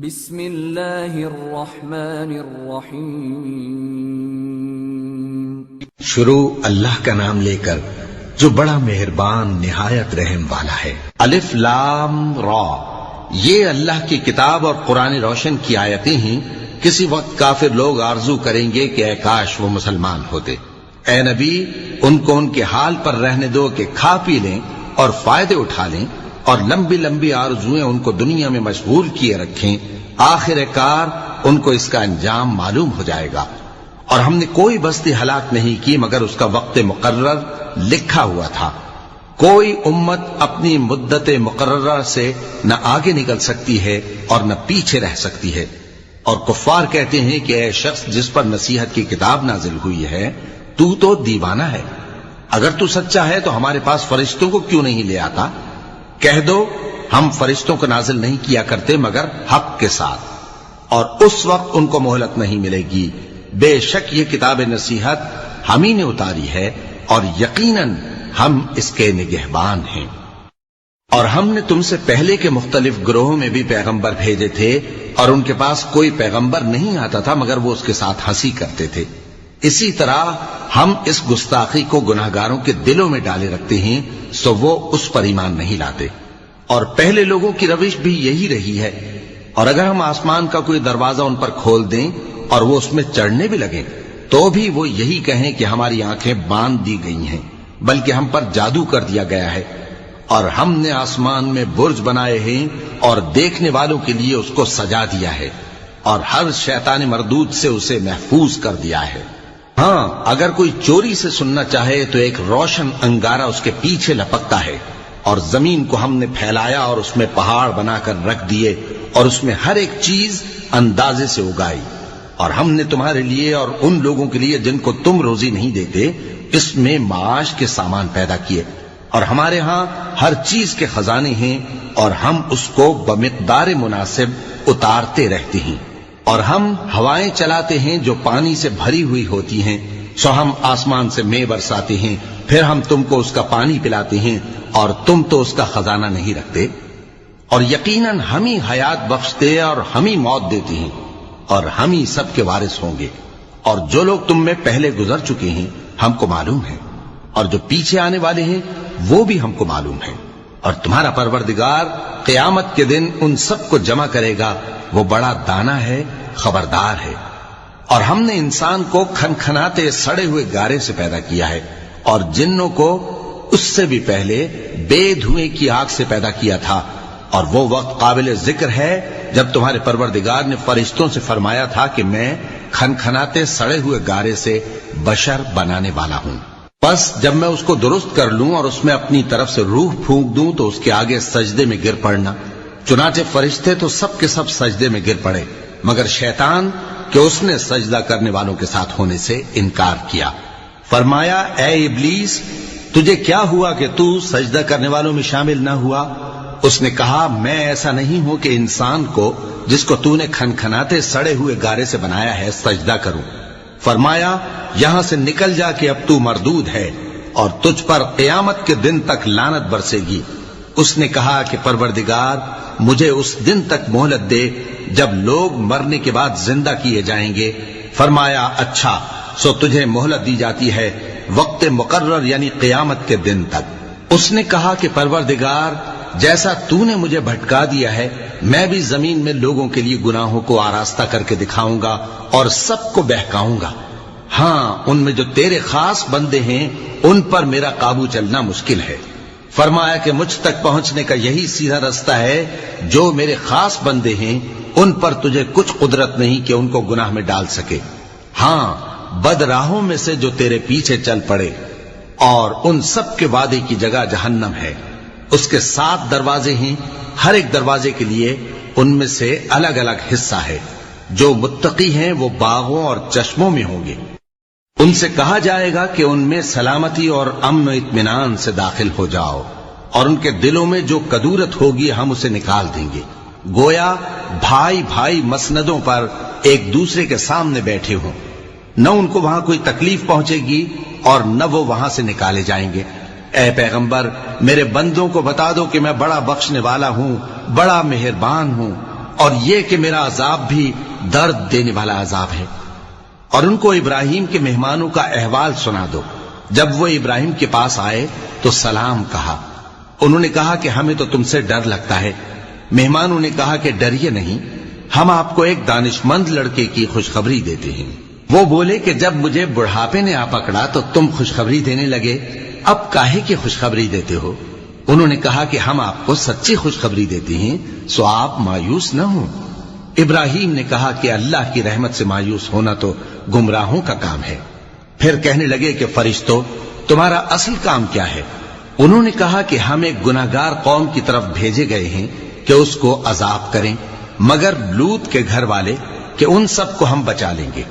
بسم اللہ الرحمن الرحیم۔ شروع اللہ کا نام لے کر جو بڑا مہربان نہایت رحم والا ہے۔ الف لام را، یہ اللہ کی کتاب اور قرآن روشن کی آیتیں ہیں۔ کسی وقت کافر لوگ آرزو کریں گے کہ اے کاش وہ مسلمان ہوتے۔ اے نبی، ان کو ان کے حال پر رہنے دو کہ کھا پی لیں اور فائدے اٹھا لیں، اور لمبی لمبی آرزویں ان کو دنیا میں مشغول کیے رکھیں۔ آخر کار ان کو اس کا انجام معلوم ہو جائے گا۔ اور ہم نے کوئی بستی ہلاک نہیں کی مگر اس کا وقت مقرر لکھا ہوا تھا۔ کوئی امت اپنی مدت مقررہ سے نہ آگے نکل سکتی ہے اور نہ پیچھے رہ سکتی ہے۔ اور کفار کہتے ہیں کہ اے شخص جس پر نصیحت کی کتاب نازل ہوئی ہے، تو دیوانہ ہے۔ اگر تو سچا ہے تو ہمارے پاس فرشتوں کو کیوں نہیں لے آتا؟ کہہ دو ہم فرشتوں کو نازل نہیں کیا کرتے مگر حق کے ساتھ، اور اس وقت ان کو مہلت نہیں ملے گی۔ بے شک یہ کتاب نصیحت ہم ہی نے اتاری ہے، اور یقیناً ہم اس کے نگہبان ہیں۔ اور ہم نے تم سے پہلے کے مختلف گروہوں میں بھی پیغمبر بھیجے تھے، اور ان کے پاس کوئی پیغمبر نہیں آتا تھا مگر وہ اس کے ساتھ ہنسی کرتے تھے۔ اسی طرح ہم اس گستاخی کو گناہگاروں کے دلوں میں ڈالے رکھتے ہیں، سو وہ اس پر ایمان نہیں لاتے۔ اور پہلے لوگوں کی روش بھی یہی رہی ہے۔ اور اگر ہم آسمان کا کوئی دروازہ ان پر کھول دیں اور وہ اس میں چڑھنے بھی لگیں تو بھی وہ یہی کہیں کہ ہماری آنکھیں باندھ دی گئی ہیں، بلکہ ہم پر جادو کر دیا گیا ہے۔ اور ہم نے آسمان میں برج بنائے ہیں اور دیکھنے والوں کے لیے اس کو سجا دیا ہے، اور ہر شیطان مردود سے اسے محفوظ کر دیا ہے۔ ہاں، اگر کوئی چوری سے سننا چاہے تو ایک روشن انگارہ اس کے پیچھے لپکتا ہے، اور زمین کو ہم نے پھیلایا اور اس میں پہاڑ بنا کر رکھ دیے، اور اس میں ہر ایک چیز اندازے سے اگائی۔ اور ہم نے تمہارے لیے اور ان لوگوں کے لیے جن کو تم روزی نہیں دیتے اس میں معاش کے سامان پیدا کیے، اور ہمارے ہاں ہر چیز کے خزانے ہیں، اور ہم اس کو بمقدار مناسب اتارتے رہتے ہیں۔ اور ہم ہوائیں چلاتے ہیں جو پانی سے بھری ہوئی ہوتی ہیں، سو ہم آسمان سے مے برساتے ہیں، پھر ہم تم کو اس کا پانی پلاتے ہیں، اور تم تو اس کا خزانہ نہیں رکھتے۔ اور یقیناً ہم ہی حیات بخشتے اور ہم ہی موت دیتے ہیں، اور ہم ہی سب کے وارث ہوں گے۔ اور جو لوگ تم میں پہلے گزر چکے ہیں ہم کو معلوم ہے، اور جو پیچھے آنے والے ہیں وہ بھی ہم کو معلوم ہے۔ اور تمہارا پروردگار قیامت کے دن ان سب کو جمع کرے گا، وہ بڑا دانا ہے، خبردار ہے۔ اور ہم نے انسان کو کھنکھناتے سڑے ہوئے گارے سے پیدا کیا ہے، اور جنوں کو اس سے بھی پہلے بے دھوئیں کی آگ سے پیدا کیا تھا۔ اور وہ وقت قابل ذکر ہے جب تمہارے پروردگار نے فرشتوں سے فرمایا تھا کہ میں کھنکھناتے سڑے ہوئے گارے سے بشر بنانے والا ہوں، بس جب میں اس کو درست کر لوں اور اس میں اپنی طرف سے روح پھونک دوں تو اس کے آگے سجدے میں گر پڑنا۔ چنانچہ فرشتے تو سب کے سب سجدے میں گر پڑے مگر شیطان کہ اس نے سجدہ کرنے والوں کے ساتھ ہونے سے انکار کیا۔ فرمایا اے ابلیس، تجھے کیا ہوا کہ تو سجدہ کرنے والوں میں شامل نہ ہوا؟ اس نے کہا میں ایسا نہیں ہوں کہ انسان کو جس کو تو نے کھنکھناتے سڑے ہوئے گارے سے بنایا ہے سجدہ کروں۔ فرمایا یہاں سے نکل جا کہ اب تو مردود ہے، اور تجھ پر قیامت کے دن تک لعنت برسے گی۔ اس نے کہا کہ پروردگار مجھے اس دن تک مہلت دے جب لوگ مرنے کے بعد زندہ کیے جائیں گے۔ فرمایا اچھا، سو تجھے مہلت دی جاتی ہے وقت مقرر یعنی قیامت کے دن تک۔ اس نے کہا کہ پروردگار جیسا تو نے مجھے بھٹکا دیا ہے میں بھی زمین میں لوگوں کے لیے گناہوں کو آراستہ کر کے دکھاؤں گا اور سب کو بہکاؤں گا۔ ہاں، ان میں جو تیرے خاص بندے ہیں ان پر میرا قابو چلنا مشکل ہے۔ فرمایا کہ مجھ تک پہنچنے کا یہی سیدھا رستہ ہے، جو میرے خاص بندے ہیں ان پر تجھے کچھ قدرت نہیں کہ ان کو گناہ میں ڈال سکے۔ ہاں، بد راہوں میں سے جو تیرے پیچھے چل پڑے، اور ان سب کے وعدے کی جگہ جہنم ہے۔ اس کے 7 دروازے ہیں، ہر ایک دروازے کے لیے ان میں سے الگ الگ حصہ ہے۔ جو متقی ہیں وہ باغوں اور چشموں میں ہوں گے۔ ان سے کہا جائے گا کہ ان میں سلامتی اور امن و اطمینان سے داخل ہو جاؤ، اور ان کے دلوں میں جو کدورت ہوگی ہم اسے نکال دیں گے، گویا بھائی بھائی مسندوں پر ایک دوسرے کے سامنے بیٹھے ہوں۔ نہ ان کو وہاں کوئی تکلیف پہنچے گی اور نہ وہ وہاں سے نکالے جائیں گے۔ اے پیغمبر میرے بندوں کو بتا دو کہ میں بڑا بخشنے والا ہوں، بڑا مہربان ہوں، اور یہ کہ میرا عذاب بھی درد دینے والا عذاب ہے۔ اور ان کو ابراہیم کے مہمانوں کا احوال سنا دو۔ جب وہ ابراہیم کے پاس آئے تو سلام کہا۔ انہوں نے کہا کہ ہمیں تو تم سے ڈر لگتا ہے۔ مہمانوں نے کہا کہ ڈریے نہیں، ہم آپ کو ایک دانشمند لڑکے کی خوشخبری دیتے ہیں۔ وہ بولے کہ جب مجھے بڑھاپے نے آ پکڑا تو تم خوشخبری دینے لگے، اب کاہے کی خوشخبری دیتے ہو؟ انہوں نے کہا کہ ہم آپ کو سچی خوشخبری دیتے ہیں، سو آپ مایوس نہ ہوں۔ ابراہیم نے کہا کہ اللہ کی رحمت سے مایوس ہونا تو گمراہوں کا کام ہے۔ پھر کہنے لگے کہ فرشتوں، تمہارا اصل کام کیا ہے؟ انہوں نے کہا کہ ہم ایک گناہگار قوم کی طرف بھیجے گئے ہیں کہ اس کو عذاب کریں، مگر لوط کے گھر والے کہ ان سب کو ہم بچا لیں گے،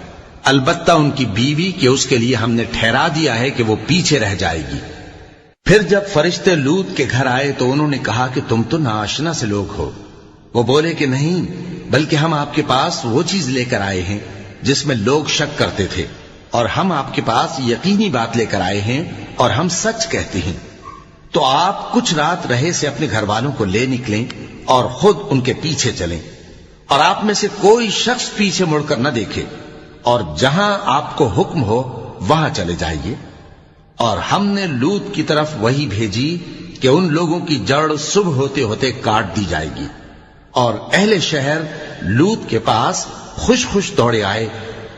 البتہ ان کی بیوی کہ اس کے لیے ہم نے ٹھہرا دیا ہے کہ وہ پیچھے رہ جائے گی۔ پھر جب فرشتے لوط کے گھر آئے تو انہوں نے کہا کہ تم تو ناآشنا سے لوگ ہو۔ وہ بولے کہ نہیں، بلکہ ہم آپ کے پاس وہ چیز لے کر آئے ہیں جس میں لوگ شک کرتے تھے، اور ہم آپ کے پاس یقینی بات لے کر آئے ہیں اور ہم سچ کہتے ہیں۔ تو آپ کچھ رات رہے سے اپنے گھر والوں کو لے نکلیں اور خود ان کے پیچھے چلیں، اور آپ میں سے کوئی شخص پیچھے مڑ کر نہ دیکھے، اور جہاں آپ کو حکم ہو وہاں چلے جائیے۔ اور ہم نے لوط کی طرف وہی بھیجی کہ ان لوگوں کی جڑ صبح ہوتے ہوتے کاٹ دی جائے گی۔ اور اہل شہر لوط کے پاس خوش خوش دوڑے آئے۔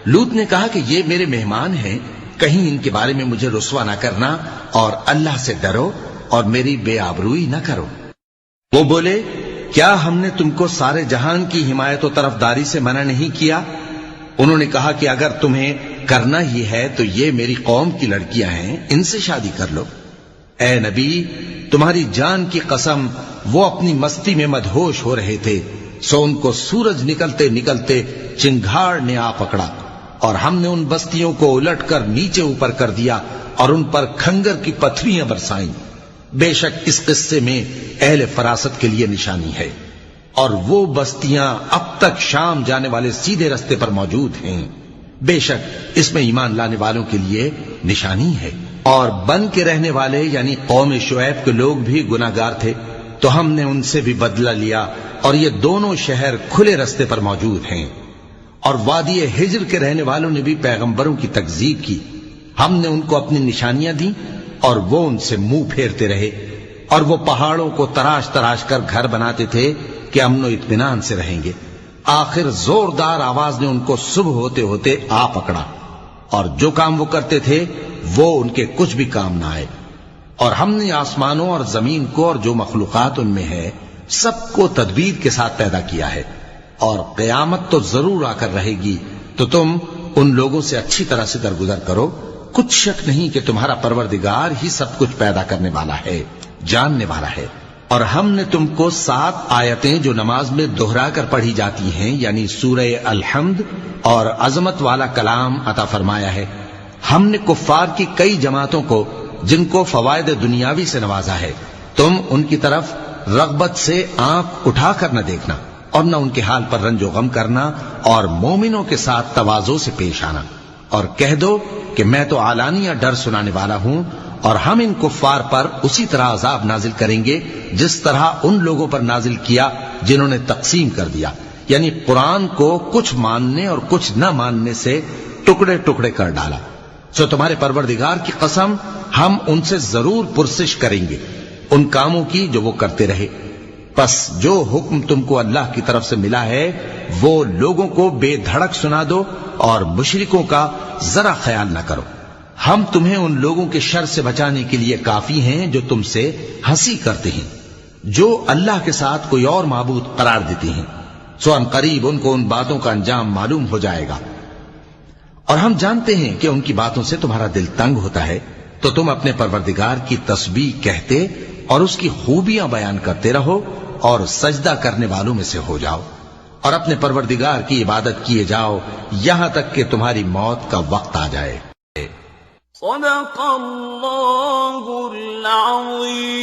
لوط نے کہا کہ یہ میرے مہمان ہیں، کہیں ان کے بارے میں مجھے رسوا نہ کرنا، اور اللہ سے ڈرو اور میری بے آبروئی نہ کرو۔ وہ بولے، کیا ہم نے تم کو سارے جہان کی حمایت و طرفداری سے منع نہیں کیا؟ انہوں نے کہا کہ اگر تمہیں کرنا ہی ہے تو یہ میری قوم کی لڑکیاں ہیں، ان سے شادی کر لو۔ اے نبی، تمہاری جان کی قسم، وہ اپنی مستی میں مدہوش ہو رہے تھے، سو ان کو سورج نکلتے نکلتے چنگھاڑ نے آ پکڑا، اور ہم نے ان بستیوں کو الٹ کر نیچے اوپر کر دیا اور ان پر کھنگر کی پتھریاں برسائیں۔ بے شک اس قصے میں اہل فراست کے لیے نشانی ہے، اور وہ بستیاں اب تک شام جانے والے سیدھے رستے پر موجود ہیں۔ بے شک اس میں ایمان لانے والوں کے لیے نشانی ہے۔ اور بن کے رہنے والے یعنی قوم شعیب کے لوگ بھی گناہگار تھے، تو ہم نے ان سے بھی بدلہ لیا، اور یہ دونوں شہر کھلے رستے پر موجود ہیں۔ اور وادی حجر کے رہنے والوں نے بھی پیغمبروں کی تکذیب کی، ہم نے ان کو اپنی نشانیاں دی اور وہ ان سے منہ پھیرتے رہے، اور وہ پہاڑوں کو تراش تراش کر گھر بناتے تھے کہ امن و اطمینان سے رہیں گے۔ آخر زوردار آواز نے ان کو صبح ہوتے ہوتے آ پکڑا، اور جو کام وہ کرتے تھے وہ ان کے کچھ بھی کام نہ آئے۔ اور ہم نے آسمانوں اور زمین کو اور جو مخلوقات ان میں ہے سب کو تدبیر کے ساتھ پیدا کیا ہے، اور قیامت تو ضرور آ کر رہے گی، تو تم ان لوگوں سے اچھی طرح سے درگزر کرو۔ کچھ شک نہیں کہ تمہارا پروردگار ہی سب کچھ پیدا کرنے والا ہے، جاننے والا ہے۔ اور ہم نے تم کو 7 آیتیں جو نماز میں دہرا کر پڑھی جاتی ہیں، یعنی سورہ الحمد اور عظمت والا کلام عطا فرمایا ہے۔ ہم نے کفار کی کئی جماعتوں کو جن کو فوائد دنیاوی سے نوازا ہے، تم ان کی طرف رغبت سے آنکھ اٹھا کر نہ دیکھنا، اور نہ ان کے حال پر رنج و غم کرنا، اور مومنوں کے ساتھ تواضع سے پیش آنا، اور کہہ دو کہ میں تو علانیہ ڈر سنانے والا ہوں، اور ہم ان کفار پر اسی طرح عذاب نازل کریں گے جس طرح ان لوگوں پر نازل کیا جنہوں نے تقسیم کر دیا، یعنی قرآن کو کچھ ماننے اور کچھ نہ ماننے سے ٹکڑے ٹکڑے کر ڈالا۔ سو تمہارے پروردگار کی قسم، ہم ان سے ضرور پرسش کریں گے ان کاموں کی جو وہ کرتے رہے۔ پس جو حکم تم کو اللہ کی طرف سے ملا ہے وہ لوگوں کو بے دھڑک سنا دو، اور مشرکوں کا ذرا خیال نہ کرو۔ ہم تمہیں ان لوگوں کے شر سے بچانے کے لیے کافی ہیں جو تم سے ہنسی کرتے ہیں، جو اللہ کے ساتھ کوئی اور معبود قرار دیتے ہیں، سو ان قریب ان کو ان باتوں کا انجام معلوم ہو جائے گا۔ اور ہم جانتے ہیں کہ ان کی باتوں سے تمہارا دل تنگ ہوتا ہے، تو تم اپنے پروردگار کی تسبیح کہتے اور اس کی خوبیاں بیان کرتے رہو، اور سجدہ کرنے والوں میں سے ہو جاؤ، اور اپنے پروردگار کی عبادت کیے جاؤ یہاں تک کہ تمہاری موت کا وقت آ جائے۔ صدق اللہ العظیم۔